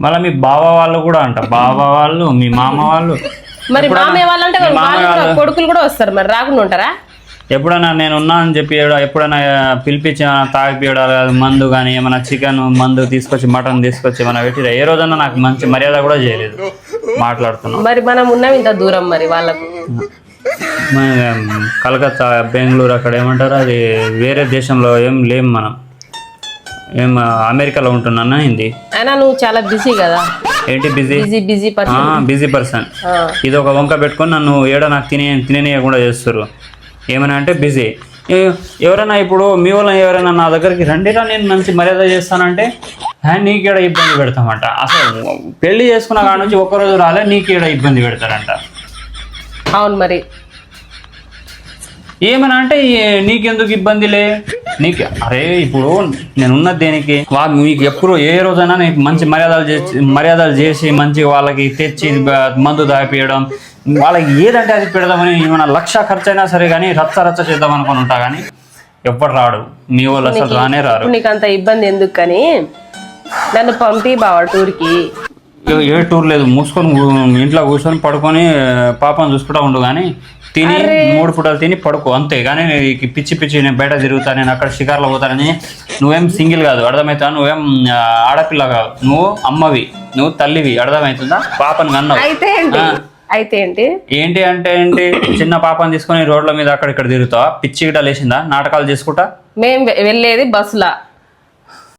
మళ్ళీ మీ బావ వాళ్ళు కూడా అంట, బావ వాళ్ళు మీ మామ వాళ్ళు. మరి మామయ్య వాళ్ళు అంటే కొడుకులు కూడా వస్తారు, మరి రాకుండా ఉంటారా? ఎప్పుడైనా నేను ఉన్నా అని చెప్పి ఎప్పుడైనా పిలిపించి తాగిపియడాలి, మందు కానీ ఏమైనా చికెన్ మందు తీసుకొచ్చి మటన్ తీసుకొచ్చి ఏమైనా పెట్టి ఏ రోజన్నా నాకు మంచి మర్యాద కూడా చేయలేదు. మాట్లాడుతున్నాం మరి మనం ఉన్నాం ఇంత దూరం, మరి వాళ్ళకు కలకత్తా బెంగళూరు అక్కడ ఏమంటారు, అది వేరే దేశంలో ఏం లేం మనం, ఏం అమెరికాలో ఉంటున్నా ఏంది. అయినా నువ్వు చాలా బిజీ కదా. ఏంటి బిజీ? Busy person. ఇది ఒక వంక పెట్టుకొని నన్ను ఏడ నాకు తినేయకుండా చేస్తారు. ఏమైనా అంటే బిజీ. ఎవరైనా ఇప్పుడు మీ వాళ్ళని ఎవరైనా నా దగ్గరికి రండిరా నేను మంచి మర్యాద చేస్తానంటే నీకేడ ఇబ్బంది పెడతామంట. అసలు పెళ్లి చేసుకున్న కాడ నుంచి ఒక్కరోజు రాలే నీకేడ ఇబ్బంది పెడతారంట. అవును మరి ఏమన్నా అంటే నీకెందుకు ఇబ్బందిలే నీకు. అరే ఇప్పుడు నేనున్నది దేనికి? మీకు ఎప్పుడు ఏ రోజైనా నీకు మంచి మర్యాదలు చేసి మంచి వాళ్ళకి తెచ్చి మందు దాపియడం, వాళ్ళకి ఏదంటే అది పెడదామని ఏమైనా 1,00,000 ఖర్చు అయినా సరే కానీ రచ్చ చేద్దాం అనుకుని ఉంటా. కానీ ఎవ్వరు రాడు, మీ వాళ్ళు అసలు రానే రారు. నీకు అంత ఇబ్బంది ఎందుకు కానీ నన్ను పంపి బావా టూర్కి. ఏ టూర్ లేదు, మూసుకొని ఇంట్లో కూర్చొని పడుకొని పాపను చూసుకుంటా ఉండు. కానీ తిని 3 పూటలు తిని పడుకో అంతే. కానీ పిచ్చి నేను బయట తిరుగుతా, నేను అక్కడ షికార్లో పోతానని నువ్వేం సింగిల్ కాదు, అర్థమవుతా? నువ్వేం ఆడపిల్ల కాదు, నువ్వు అమ్మవి, నువ్వు తల్లివి, అర్థమవుతుందా? పాపను కన్నావు. అయితే ఏంటి అంటే చిన్న పాపని తీసుకొని రోడ్ల మీద అక్కడ ఇక్కడ తిరుగుతావా? పిచ్చి గిట్ట లేచిందా నాటకాలు చేసుకుంటా? మేము వెళ్ళేది బస్సులా,